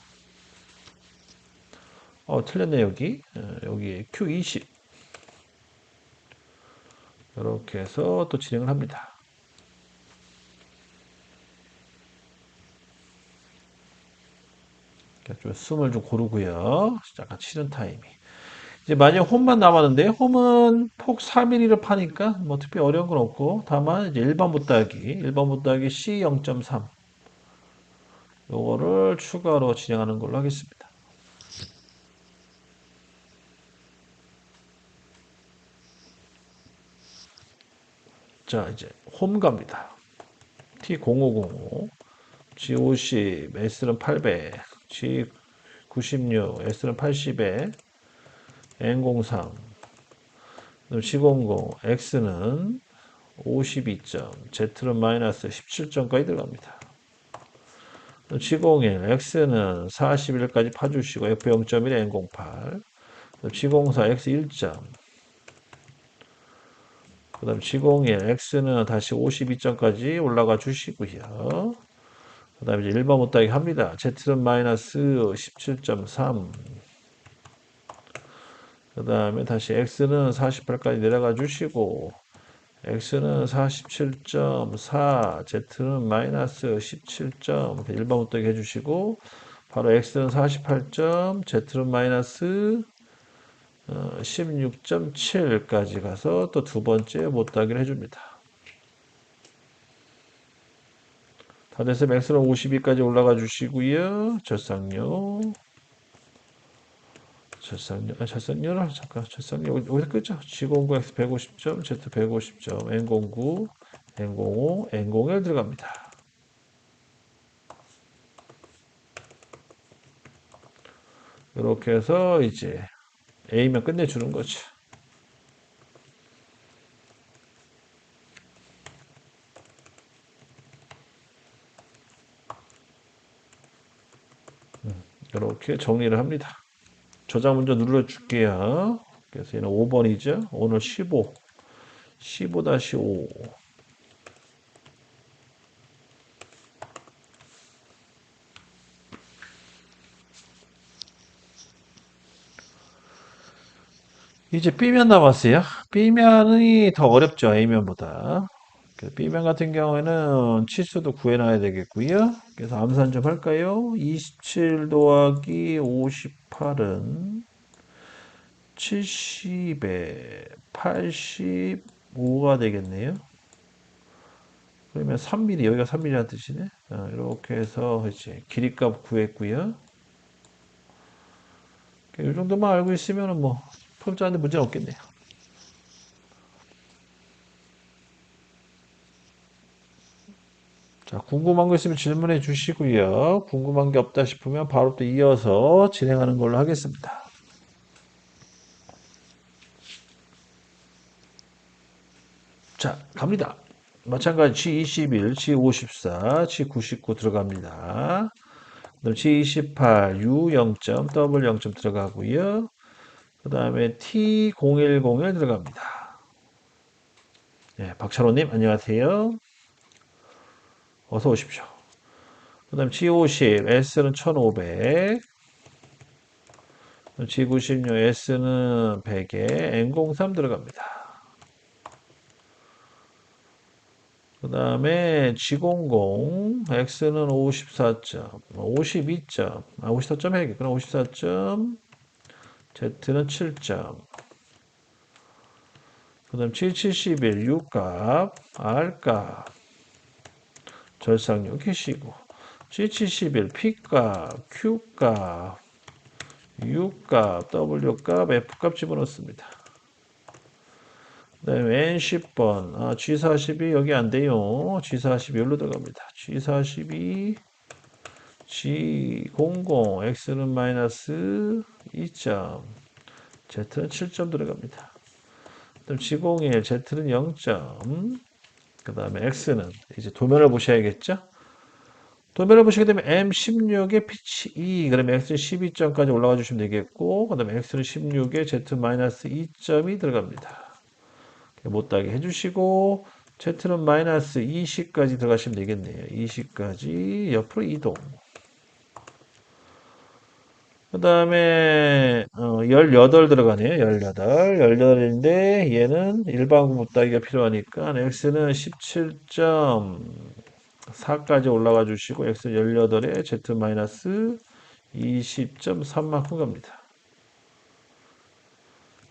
틀렸네, 여기. 여기 Q20. 이렇게 해서 또 진행을 합니다. 좀 숨을 좀 고르고요. 약간 치는 타이밍. 이제 마지막 홈만 남았는데, 홈은 폭 4mm를 파니까 뭐 특별히 어려운 건 없고, 다만 이제 일반 못따기 C 0.3. 요거를 추가로 진행하는 걸로 하겠습니다. 자, 이제 홈 갑니다. T0505, G50, S는 800, G96, S는 80에, N03, G00, X는 52점, Z는 마이너스 17점까지 들어갑니다. G01, X는 41까지 파주시고, F0.1, N08, G04, X 1점, 그 다음 G01, X는 다시 52점까지 올라가 주시고요. 그 다음에 이제 일반 못따기 합니다. Z는 마이너스 17.3. 그 다음에 다시 X는 48까지 내려가 주시고, X는 47.4, Z는 마이너스 17점, 일반 못따기 해주시고, 바로 X는 48점, Z는 마이너스 16.7까지 가서 또 두 번째 못따기를 해줍니다. 다 됐으면 X는 52까지 올라가 주시고요. 젖상률을 잠깐 젖상률 여기서 끄죠. G09 X 150점, Z 150점, N09, N05, N01 들어갑니다. 이렇게 해서 이제 A면 끝내주는 거죠. 이렇게 정리를 합니다. 저장 먼저 눌러줄게요. 그래서 얘는 5번이죠. 오늘 15, 15-5. 이제 B면 남았어요. B면이 더 어렵죠. A면보다. B면 같은 경우에는 치수도 구해놔야 되겠고요. 그래서 암산 좀 할까요? 27 더하기 58은 70에 85가 되겠네요. 그러면 3mm, 여기가 3mm라는 뜻이네. 이렇게 해서 이제 길이값 구했고요. 이 정도만 알고 있으면 뭐 풀자는데 문제는 없겠네요. 자, 궁금한 거 있으면 질문해 주시고요. 궁금한 게 없다 싶으면 바로 또 이어서 진행하는 걸로 하겠습니다. 자, 갑니다. 마찬가지 G21, G54, G99 들어갑니다. 그다음 G28, U 0점, W 0점 들어가고요. 그 다음에 T0101 들어갑니다. 네, 박찬호님 안녕하세요. 어서 오십시오. 그 다음 G50, S는 1500, G96, S는 100에 N03 들어갑니다. 그 다음에 G00, X는 54점, 52점, 54점 해야겠구나. 54점, Z는 7점. 그 다음 G71, U값, R값, 절삭력 캐시고, G71, P값, Q값, U값, W값, F값 집어넣습니다. 그 다음에 N10번, G42 여기 안 돼요. G42 여기로 들어갑니다. G42, G00, X는 마이너스 2점, Z는 7점 들어갑니다. 그다음 G01, Z는 0점, 그 다음에 X는 이제 도면을 보셔야겠죠? 도면을 보시게 되면 M16에 피치 2, 그러면 X는 12점까지 올라가 주시면 되겠고, 그 다음에 X는 16에 Z-2점이 들어갑니다. 못하게 해주시고, Z는 마이너스 20까지 들어가시면 되겠네요. 20까지 옆으로 이동. 그 다음에 18 들어가네요. 18. 18인데 얘는 일반구 못따기가 필요하니까 X는 17.4까지 올라가 주시고 X 18에 Z-20.3만큼 갑니다.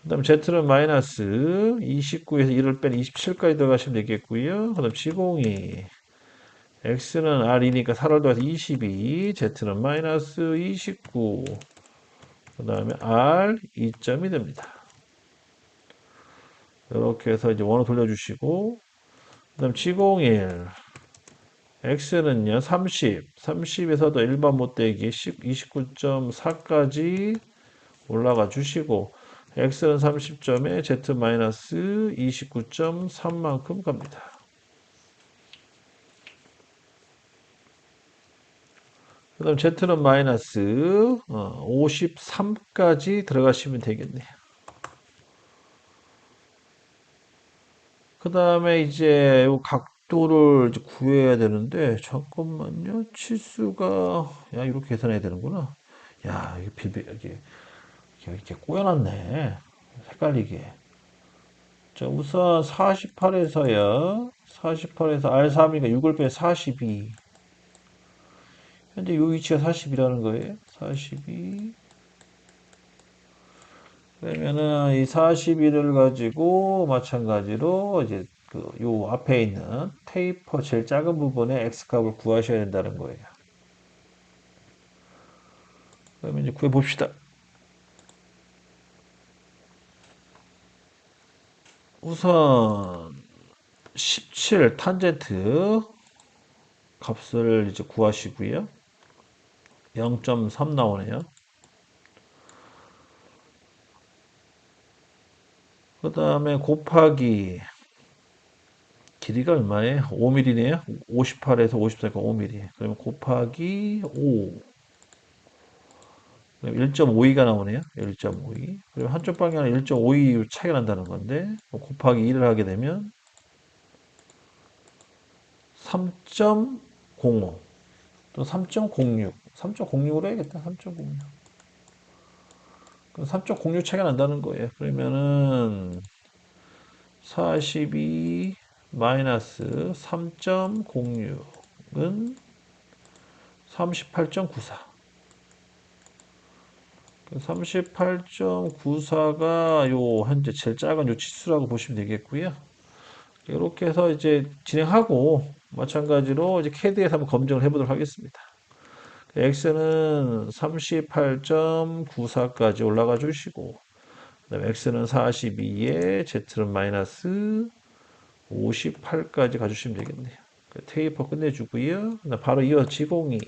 그 다음 Z는 마이너스 29에서 1을 뺀 27까지 들어가시면 되겠고요. 그 다음 G02 X는 R이니까 4를 더해서 22, Z는 마이너스 29, 그 다음에 R 2점이 됩니다. 이렇게 해서 이제 원을 돌려주시고, 그 다음 G01 X는요 30, 30에서도 일반 못되기 29.4까지 올라가 주시고, X는 30점에 Z-29.3만큼 갑니다. 그 다음 Z는 마이너스 53까지 들어가시면 되겠네요. 그 다음에 이제 요 각도를 이제 구해야 되는데, 잠깐만요. 치수가, 야, 이렇게 계산해야 되는구나. 야, 이게 이렇게 꼬여놨네. 헷갈리게. 자, 우선 48에서요. 48에서 R3이니까 6을 빼 42. 현재 요 위치가 40이라는 거예요. 42. 그러면은 이 42를 가지고 마찬가지로 이제 그 요 앞에 있는 테이퍼 제일 작은 부분의 x 값을 구하셔야 된다는 거예요. 그러면 이제 구해 봅시다. 우선 17 탄젠트 값을 이제 구하시고요. 0.3 나오네요. 그 다음에 곱하기 길이가 얼마예요? 5mm네요. 58에서 54가 5mm. 그러면 곱하기 5. 1.52가 나오네요. 1.52. 그리고 한쪽 방향은 1.52 차이가 난다는 건데 곱하기 2를 하게 되면 3.05 또 3.06. 3.06으로 해야겠다. 3.06. 그럼 3.06 차이가 난다는 거예요. 그러면은 42 마이너스 3.06은 38.94. 38.94가 요 현재 제일 작은 요 치수라고 보시면 되겠고요. 이렇게 해서 이제 진행하고 마찬가지로 이제 캐드에서 한번 검증을 해보도록 하겠습니다. x는 38.94까지 올라가 주시고 그다음에 x는 42에 z는 마이너스 58까지 가주시면 되겠네요. 테이퍼 끝내주고요. 바로 이어 지공이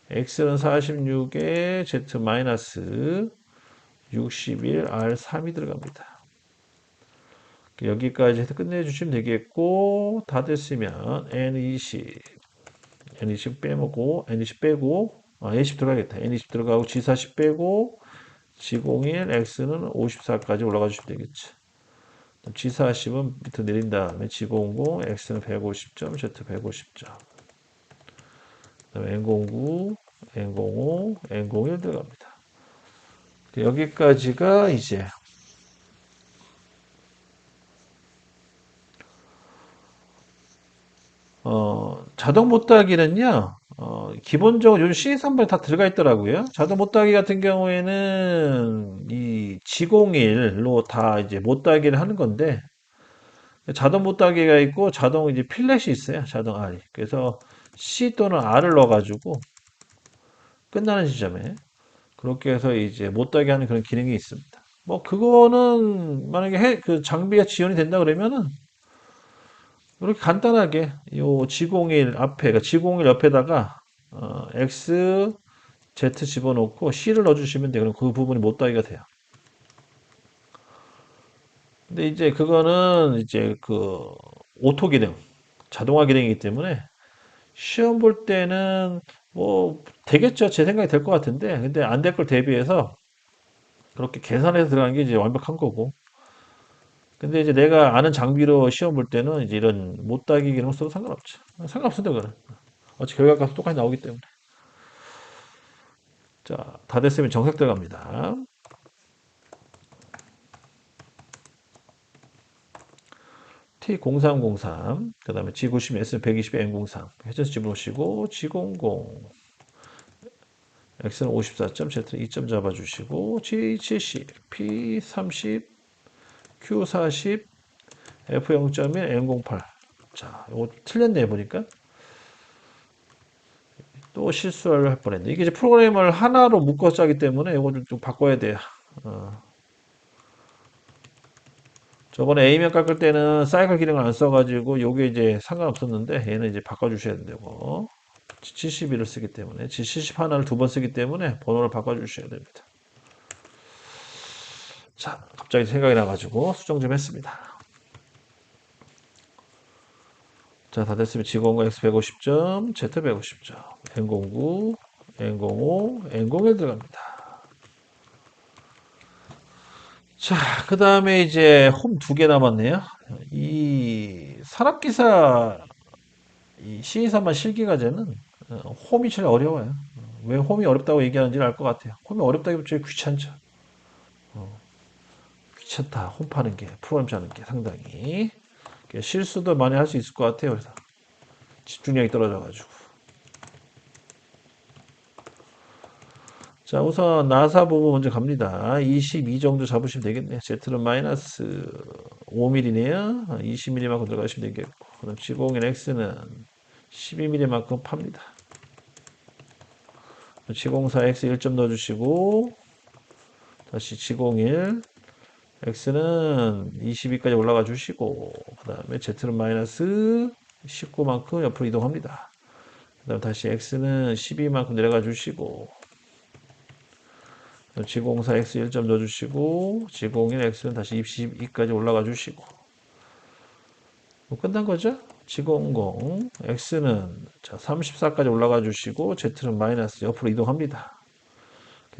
x는 46에 z 마이너스 61 R3이 들어갑니다. 여기까지 해서 끝내주시면 되겠고 다 됐으면 N20 N20 빼먹고 N20 빼고 N20 들어가겠다. N20 들어가고 G40 빼고 G01 X는 54까지 올라가 주시면 되겠지. G40은 밑으로 내린 다음에 G00 X는 150점, Z 150점. 그다음에 N09, N05, N01 들어갑니다. 여기까지가 이제 자동 못따기는요, 기본적으로 요즘 CS3번에 다 들어가 있더라고요. 자동 못따기 같은 경우에는 이 G01로 다 이제 못따기를 하는 건데, 자동 못따기가 있고 자동 이제 필렛이 있어요. 자동 R이. 그래서 C 또는 R을 넣어가지고 끝나는 지점에 그렇게 해서 이제 못따기 하는 그런 기능이 있습니다. 뭐 그거는 만약에 그 장비가 지원이 된다 그러면은 이렇게 간단하게 요 G01 앞에, 그러니까 G01 옆에다가 X, Z 집어넣고 C를 넣어주시면 돼요. 그럼 그 부분이 못따기가 돼요. 근데 이제 그거는 이제 그 오토 기능, 자동화 기능이기 때문에 시험 볼 때는 뭐 되겠죠. 제 생각이 될 것 같은데, 근데 안 될 걸 대비해서 그렇게 계산해서 들어가는 게 이제 완벽한 거고. 근데 이제 내가 아는 장비로 시험 볼 때는 이제 이런 못따기 기능 써도 상관없죠. 상관없습니다, 그거는. 어차피 결과값 똑같이 나오기 때문에. 자, 다 됐으면 정색 들어갑니다. T0303, 그 다음에 G90, S120, N03. 회전수 집어넣으시고, G00, X는 54점, Z는 2점 잡아주시고, G70, P30, Q40, F0.1, N08. 자, 이거 틀렸네, 보니까. 또 실수를 할 뻔했네. 이게 이제 프로그램을 하나로 묶어서 짜기 때문에 이거 좀 바꿔야 돼요. 어. 저번에 A면 깎을 때는 사이클 기능을 안 써가지고 요게 이제 상관없었는데 얘는 이제 바꿔주셔야 되고 G71을 쓰기 때문에 G70 하나를 두 번 쓰기 때문에 번호를 바꿔주셔야 됩니다. 자, 갑자기 생각이 나가지고 수정 좀 했습니다. 자, 다 됐으면 G09 X 150점, Z 150점, N09, N05, N01 들어갑니다. 자, 그 다음에 이제 홈 두 개 남았네요. 이 산업기사 이 C23만 실기과제는 홈이 제일 어려워요. 왜 홈이 어렵다고 얘기하는지를 알 것 같아요. 홈이 어렵다기보다 귀찮죠. 귀찮다. 홈 파는 게, 프로그램 짜는 게 상당히. 실수도 많이 할 수 있을 것 같아요. 그래서 집중력이 떨어져가지고. 자, 우선 나사 부분 먼저 갑니다. 22 정도 잡으시면 되겠네요. Z는 마이너스 5mm네요. 20mm만큼 들어가시면 되겠고. 그럼 G01 X는 12mm만큼 팝니다. G04X 1점 넣어주시고, 다시 G01 X는 22까지 올라가 주시고, 그 다음에 Z는 마이너스 19만큼 옆으로 이동합니다. 그 다음 다시 X는 12만큼 내려가 주시고, 지공사 x 1점 넣어주시고 지공일 x는 다시 22까지 올라가 주시고 뭐 끝난 거죠? 지공공 x는 자 34까지 올라가 주시고 z는 마이너스 옆으로 이동합니다.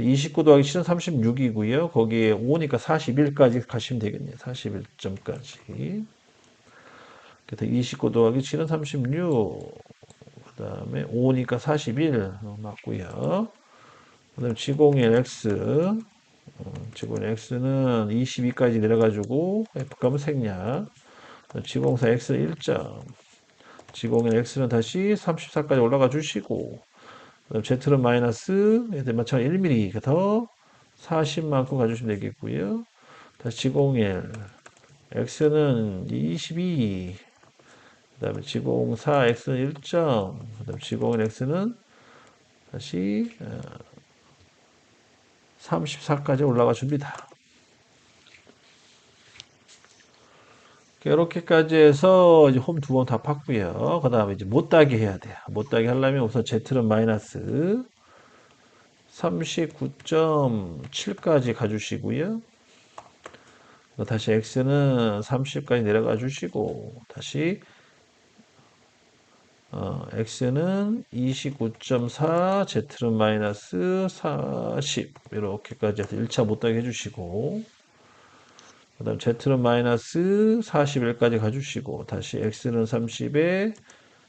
29 더하기 7은 36이고요. 거기에 5니까 41까지 가시면 되겠네요. 41점까지. 그래서 29 더하기 7은 36. 그 다음에 5니까 41 맞고요. 그 다음에 지공일 x. 지공일 x는 22까지 내려가지고 F값은 생략. 지공사 x는 1점. 지공일 x는 다시 34까지 올라가 주시고 그다음 Z는 마이너스 마찬가지 1mm 더 40만큼 가주시면 되겠고요. 다시 지공일 x는 22 그다음에 지공사 x는 1점 그다음 지공일 x는 다시 34까지 올라가 줍니다. 이렇게까지 해서 이제 홈 두 번 다 팠고요. 그 다음에 이제 못따기 해야 돼요. 못따기 하려면 우선 Z는 마이너스 39.7까지 가주시고요. 다시 x는 30까지 내려가 주시고 다시 x는 29.4 z는 마이너스 40 이렇게까지 해서 1차 못하게 해주시고 그 다음 z는 마이너스 41까지 가주시고 다시 x는 30에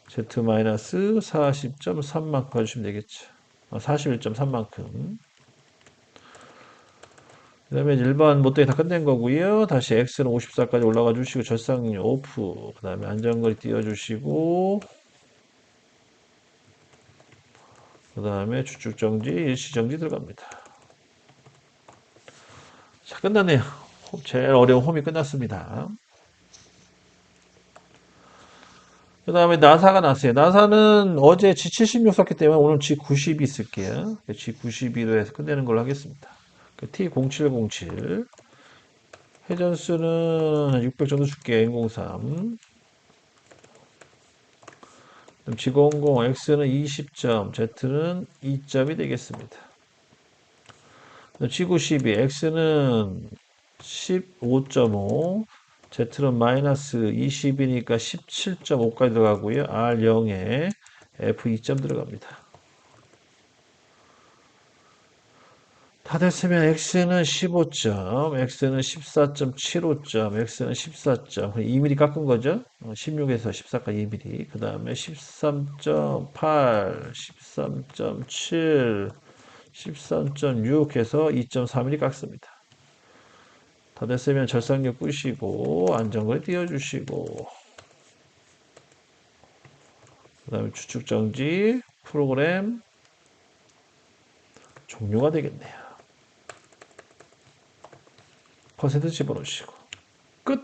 z 마이너스 40.3만큼 가주시면 되겠죠. 41.3만큼 그 다음에 1번 못되게 다 끝낸 거고요. 다시 x는 54까지 올라가 주시고 절상률 오프 그 다음에 안전거리 띄워주시고 그 다음에 주축정지 일시정지 들어갑니다. 자 끝났네요. 제일 어려운 홈이 끝났습니다. 그 다음에 나사가 났어요. 나사는 어제 G76 썼기 때문에 오늘 G92 쓸게요. G92로 해서 끝내는 걸로 하겠습니다. T0707 회전수는 600 정도 줄게요. N03 G00 X는 20점, Z는 2점이 되겠습니다. G92 X는 15.5, Z는 마이너스 20이니까 17.5까지 들어가고요. R0에 F 2점 들어갑니다. 다 됐으면 X는 15점, X는 14.75점, X는 14점. 2mm 깎은 거죠? 16에서 14까지 2mm. 그 다음에 13.8, 13.7, 13.6 해서 2.4mm 깎습니다. 다 됐으면 절상력 끄시고, 안전거리 띄워주시고, 그 다음에 추측정지, 프로그램 종료가 되겠네요. 퍼센트 집어넣으시고. 끝!